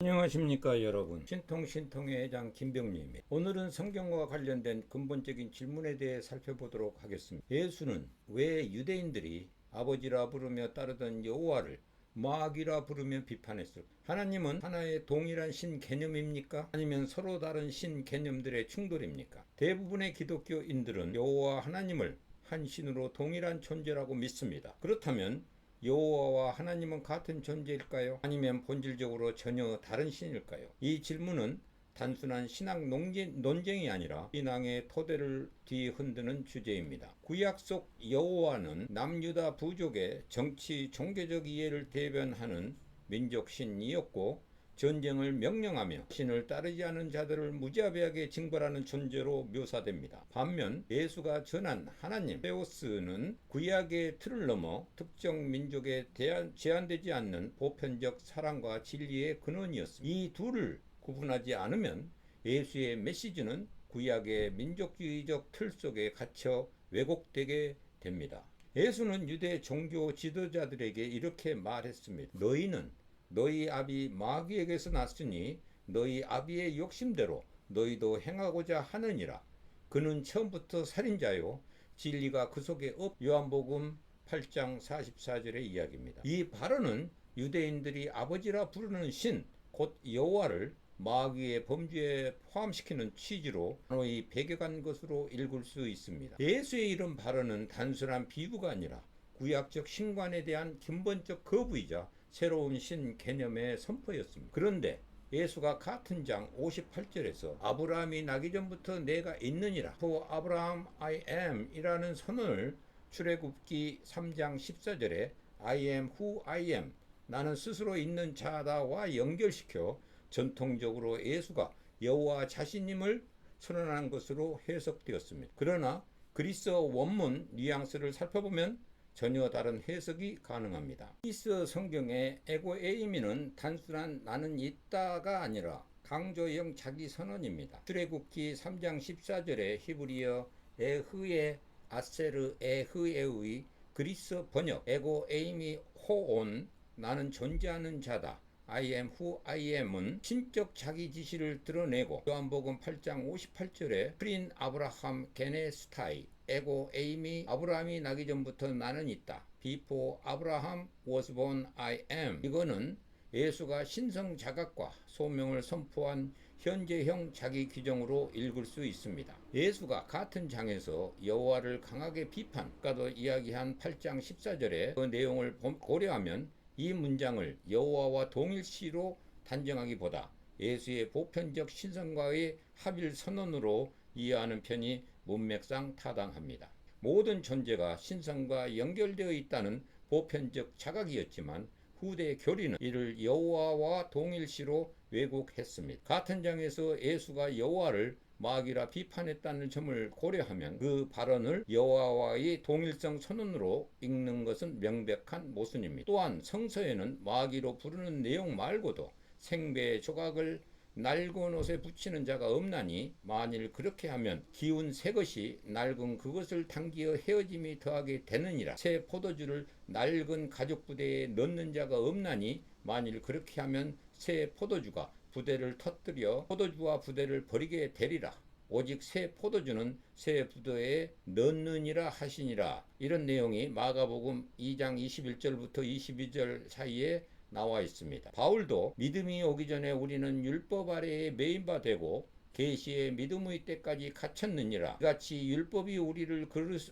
안녕하십니까 여러분, 신통신통의 회장 김병리입니다. 오늘은 성경과 관련된 근본적인 질문에 대해 살펴보도록 하겠습니다. 예수는 왜 유대인들이 아버지라 부르며 따르던 여호와를 마귀라 부르며 비판했을까? 하나님은 하나의 동일한 신 개념입니까? 아니면 서로 다른 신 개념들의 충돌입니까? 대부분의 기독교인들은 여호와 하나님을 한 신으로 동일한 존재라고 믿습니다. 그렇다면 여호와와 하나님은 같은 존재일까요? 아니면 본질적으로 전혀 다른 신일까요? 이 질문은 단순한 신학 논쟁이 아니라 신앙의 토대를 뒤흔드는 주제입니다. 구약 속 여호와는 남유다 부족의 정치 종교적 이해를 대변하는 민족 신이었고, 전쟁을 명령하며 신을 따르지 않은 자들을 무자비하게 징벌하는 존재로 묘사됩니다. 반면 예수가 전한 하나님 세우스는 구약의 틀을 넘어 특정 민족에 제한되지 않는 보편적 사랑과 진리의 근원이었습니다. 이 둘을 구분하지 않으면 예수의 메시지는 구약의 민족주의적 틀 속에 갇혀 왜곡되게 됩니다. 예수는 유대 종교 지도자들에게 이렇게 말했습니다. 너희는 너희 아비 마귀에게서 났으니 너희 아비의 욕심대로 너희도 행하고자 하느니라. 그는 처음부터 살인자요 진리가 그 속에 없. 요한복음 8장 44절의 이야기입니다. 이 발언은 유대인들이 아버지라 부르는 신, 곧 여호와를 마귀의 범죄에 포함시키는 취지로 단호히 배격한 것으로 읽을 수 있습니다. 예수의 이런 발언은 단순한 비유가 아니라 구약적 신관에 대한 근본적 거부이자 새로운 신 개념의 선포였습니다. 그런데 예수가 같은 장 58절에서 아브라함이 나기 전부터 내가 있느니라 For Abraham I am 이라는 선언을 출애굽기 3장 14절에 I am who I am 나는 스스로 있는 자다와 연결시켜 전통적으로 예수가 여호와 자신임을 선언한 것으로 해석되었습니다. 그러나 그리스어 원문 뉘앙스를 살펴보면 전혀 다른 해석이 가능합니다. 그리스 성경의 에고에이미는 단순한 나는 있다가 아니라 강조형 자기선언입니다. 출애굽기 3장 14절에 히브리어 에흐의 아세르 에흐에의 그리스 번역 에고에이미 호온 나는 존재하는 자다 I am who I am은 신적 자기 지시를 드러내고 요한복음 8장 58절에 프린 아브라함 게네스타이 에고 에임이 아브라함이 나기 전부터 나는 있다. Before Abraham was born I am. 이거는 예수가 신성 자각과 소명을 선포한 현재형 자기 규정으로 읽을 수 있습니다. 예수가 같은 장에서 여호와를 강하게 비판, 아까도 이야기한 8장 14절의 그 내용을 고려하면 이 문장을 여호와와 동일시로 단정하기보다 예수의 보편적 신성과의 합일 선언으로 이해하는 편이 문맥상 타당합니다. 모든 존재가 신성과 연결되어 있다는 보편적 자각이었지만 후대 교리는 이를 여호와와 동일시로 왜곡했습니다. 같은 장에서 예수가 여호와를 마귀라 비판했다는 점을 고려하면 그 발언을 여호와와의 동일성 선언으로 읽는 것은 명백한 모순입니다. 또한 성서에는 마귀로 부르는 내용 말고도 생배 조각을 낡은 옷에 붙이는 자가 없나니 만일 그렇게 하면 기운 새 것이 낡은 그것을 당기어 헤어짐이 더하게 되느니라. 새 포도주를 낡은 가죽 부대에 넣는 자가 없나니 만일 그렇게 하면 새 포도주가 부대를 터뜨려 포도주와 부대를 버리게 되리라. 오직 새 포도주는 새 부대에 넣느니라 하시니라. 이런 내용이 마가복음 2장 21절부터 22절 사이에 나와 있습니다. 바울도 믿음이 오기 전에 우리는 율법 아래에 매인 바 되고 계시의 믿음의 때까지 갇혔느니라. 이같이 율법이 우리를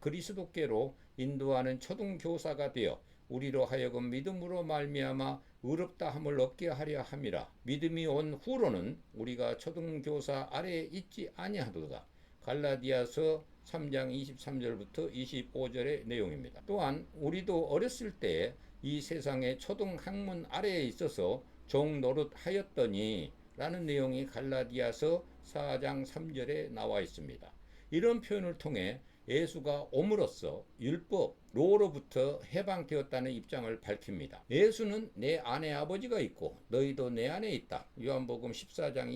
그리스도께로 인도하는 초등교사가 되어 우리로 하여금 믿음으로 말미암아 의롭다 함을 얻게 하려 함이라. 믿음이 온 후로는 우리가 초등교사 아래에 있지 아니하도다. 갈라디아서 3장 23절부터 25절의 내용입니다. 또한 우리도 어렸을 때 이 세상의 초등 학문 아래에 있어서 종 노릇하였더니 라는 내용이 갈라디아서 4장 3절에 나와 있습니다. 이런 표현을 통해 예수가 옴으로써 율법, 로로부터 해방되었다는 입장을 밝힙니다. 예수는 내 안에 아버지가 있고 너희도 내 안에 있다. 요한복음 14장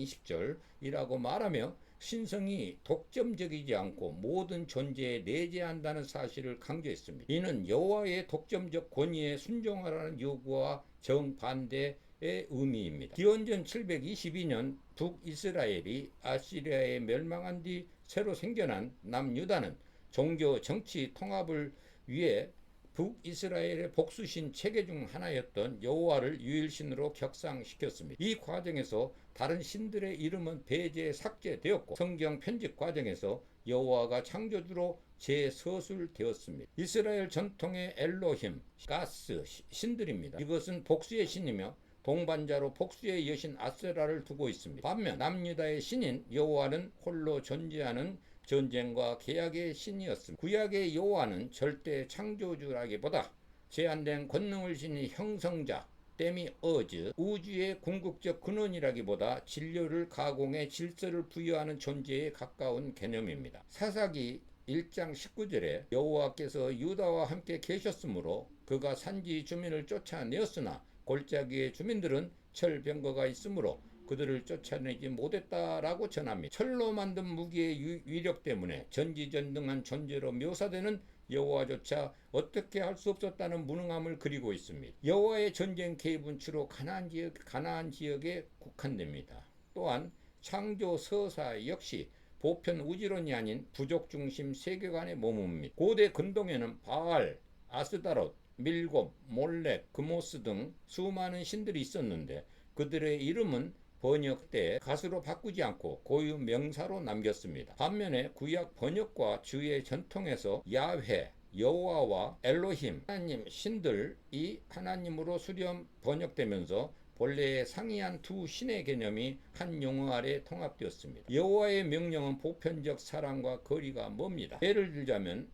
20절이라고 말하며 신성이 독점적이지 않고 모든 존재에 내재한다는 사실을 강조했습니다. 이는 여호와의 독점적 권위에 순종하라는 요구와 정반대 의미입니다. 기원전 722년 북이스라엘이 아시리아에 멸망한 뒤 새로 생겨난 남유다는 종교 정치 통합을 위해 북이스라엘의 복수신 체계 중 하나였던 여호와를 유일신으로 격상시켰습니다. 이 과정에서 다른 신들의 이름은 배제 삭제되었고 성경 편집 과정에서 여호와가 창조주로 재서술되었습니다. 이스라엘 전통의 엘로힘, 가스 신들입니다. 이것은 복수의 신이며 동반자로 복수의 여신 아세라를 두고 있습니다. 반면 남유다의 신인 여호와는 홀로 존재하는 전쟁과 계약의 신이었습니다. 구약의 여호와는 절대 창조주라기보다 제한된 권능을 지닌 형성자, 데미어즈, 우주의 궁극적 근원이라기보다 진료를 가공해 질서를 부여하는 존재에 가까운 개념입니다. 사사기 1장 19절에 여호와께서 유다와 함께 계셨으므로 그가 산지 주민을 쫓아내었으나 골짜기의 주민들은 철병거가 있으므로 그들을 쫓아내지 못했다라고 전합니다. 철로 만든 무기의 위력 때문에 전지전능한 존재로 묘사되는 여호와조차 어떻게 할 수 없었다는 무능함을 그리고 있습니다. 여호와의 전쟁 개입은 주로 가나안 지역에 국한됩니다. 또한 창조 서사 역시 보편 우지론이 아닌 부족 중심 세계관에 머뭅니다. 고대 근동에는 바알, 아스다롯, 밀곱, 몰렉, 그모스 등 수많은 신들이 있었는데 그들의 이름은 번역 때 가수로 바꾸지 않고 고유 명사로 남겼습니다. 반면에 구약 번역과 주의 전통에서 야훼, 여호와와 엘로힘, 하나님, 신들이 하나님으로 수렴 번역되면서 본래의 상이한 두 신의 개념이 한 용어 아래 통합되었습니다. 여호와의 명령은 보편적 사랑과 거리가 멉니다. 예를 들자면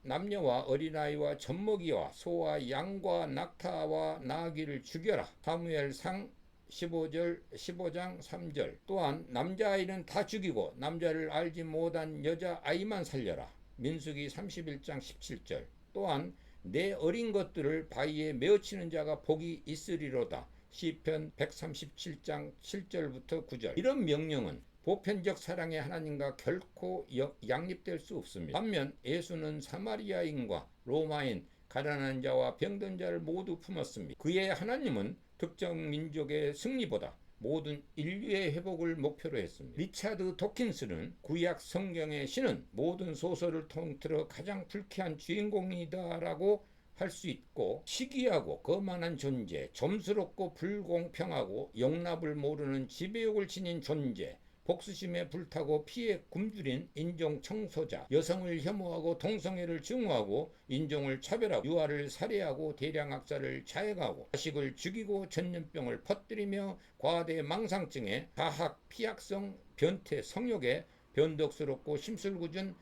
남녀와 어린아이와 젖먹이와 소와 양과 낙타와 나귀를 죽여라. 사무엘상 15장 3절. 또한 남자아이는 다 죽이고 남자를 알지 못한 여자아이만 살려라. 민수기 31장 17절. 또한 내 어린 것들을 바위에 메어치는 자가 복이 있으리로다. 시편 137장 7절부터 9절. 이런 명령은 보편적 사랑의 하나님과 결코 양립될 수 없습니다. 반면 예수는 사마리아인과 로마인, 가난한 자와 병든 자를 모두 품었습니다. 그의 하나님은 특정 민족의 승리보다 모든 인류의 회복을 목표로 했습니다. 리차드 도킨스는 구약 성경의 신은 모든 소설을 통틀어 가장 불쾌한 주인공이다라고 할 수 있고 시기하고 거만한 존재, 점스럽고 불공평하고 용납을 모르는 지배욕을 지닌 존재, 복수심에 불타고 피에 굶주린 인종 청소자, 여성을 혐오하고 동성애를 증오하고 인종을 차별하고 유아를 살해하고 대량 학살을 자행하고 자식을 죽이고 전염병을 퍼뜨리며 과대 망상증에 가학, 피약성, 변태, 성욕에 변덕스럽고 심술궂은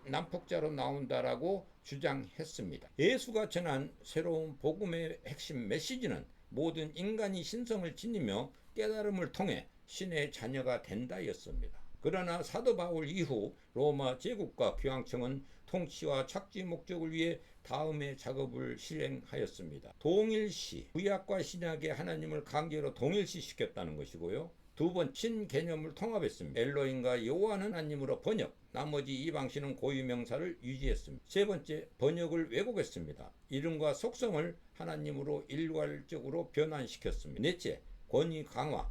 난폭자로 나온다라고 주장했습니다. 예수가 전한 새로운 복음의 핵심 메시지는 모든 인간이 신성을 지니며 깨달음을 통해 신의 자녀가 된다였습니다. 그러나 사도 바울 이후 로마 제국과 교황청은 통치와 착지 목적을 위해 다음의 작업을 실행하였습니다. 동일시, 구약과 신약의 하나님을 강제로 동일시시켰다는 것이고요. 두 번 신개념을 통합했습니다. 엘로힘과 여호와는 하나님으로 번역, 나머지 이방신은 고유명사를 유지했습니다. 세 번째, 번역을 왜곡했습니다. 이름과 속성을 하나님으로 일괄적으로 변환시켰습니다. 넷째, 권위 강화,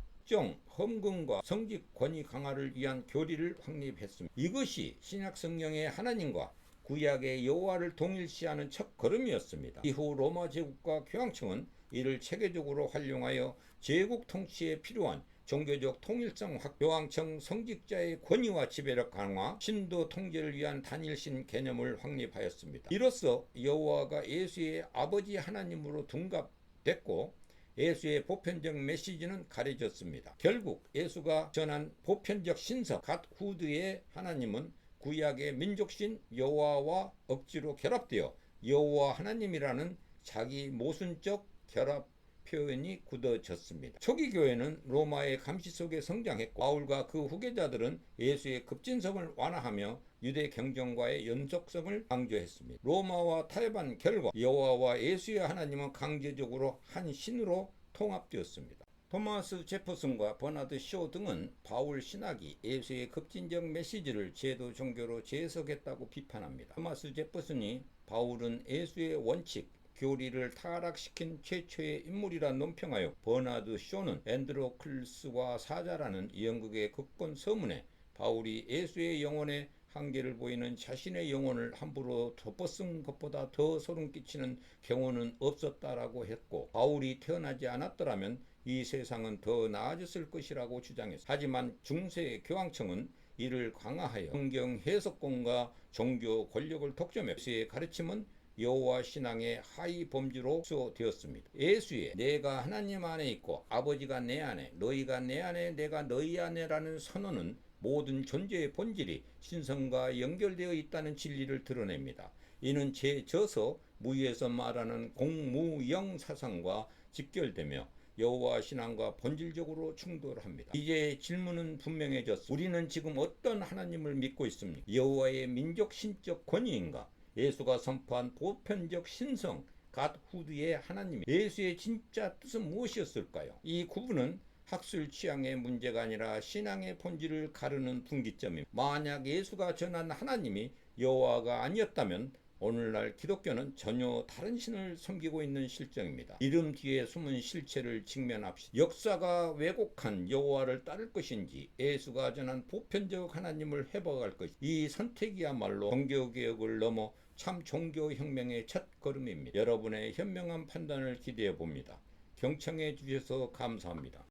헌금과 성직 권위 강화를 위한 교리를 확립했습니다. 이것이 신약 성경의 하나님과 구약의 여호와를 동일시하는 첫 걸음이었습니다. 이후 로마 제국과 교황청은 이를 체계적으로 활용하여 제국 통치에 필요한 종교적 통일성 확, 교황청 성직자의 권위와 지배력 강화, 신도 통제를 위한 단일신 개념을 확립하였습니다. 이로써 여호와가 예수의 아버지 하나님으로 둔갑됐고 예수의 보편적 메시지는 가려졌습니다. 결국 예수가 전한 보편적 신석 갓 후드의 하나님은 구약의 민족신 여호와와 억지로 결합되어 여호와 하나님이라는 자기 모순적 결합 표현이 굳어졌습니다. 초기 교회는 로마의 감시 속에 성장했고 바울과 그 후계자들은 예수의 급진성을 완화하며 유대 경전과의 연속성을 강조했습니다. 로마와 타협한 결과 여호와와 예수의 하나님은 강제적으로 한 신으로 통합되었습니다. 토마스 제퍼슨과 버나드 쇼 등은 바울 신학이 예수의 급진적 메시지를 제도 종교로 재해석했다고 비판합니다. 토마스 제퍼슨이 바울은 예수의 원칙, 교리를 타락시킨 최초의 인물이라 논평하여 버나드 쇼는 앤드로클스와 사자라는 연극의 극본 서문에 바울이 예수의 영혼에 한계를 보이는 자신의 영혼을 함부로 덮어쓴 것보다 더 소름 끼치는 경우는 없었다라고 했고, 바울이 태어나지 않았더라면 이 세상은 더 나아졌을 것이라고 주장했습니다. 하지만 중세 교황청은 이를 강화하여 성경 해석권과 종교 권력을 독점해 예수의 가르침은 여호와 신앙의 하위 범주로 흡수되었습니다. 예수의 내가 하나님 안에 있고 아버지가 내 안에, 너희가 내 안에, 내가 너희 안에라는 선언은 모든 존재의 본질이 신성과 연결되어 있다는 진리를 드러냅니다. 이는 제 저서 무위에서 말하는 공무영 사상과 직결되며 여호와 신앙과 본질적으로 충돌합니다. 이제 질문은 분명해졌습니다. 우리는 지금 어떤 하나님을 믿고 있습니까? 여호와의 민족 신적 권위인가? 예수가 선포한 보편적 신성 갓 후드의 하나님, 예수의 진짜 뜻은 무엇이었을까요? 이 구분은 학술 취향의 문제가 아니라 신앙의 본질을 가르는 분기점입니다. 만약 예수가 전한 하나님이 여호와가 아니었다면 오늘날 기독교는 전혀 다른 신을 섬기고 있는 실정입니다. 이름 뒤에 숨은 실체를 직면합시다. 역사가 왜곡한 여호와를 따를 것인지 예수가 전한 보편적 하나님을 회복할 것인지, 이 선택이야말로 종교개혁을 넘어 참 종교혁명의 첫 걸음입니다. 여러분의 현명한 판단을 기대해 봅니다. 경청해 주셔서 감사합니다.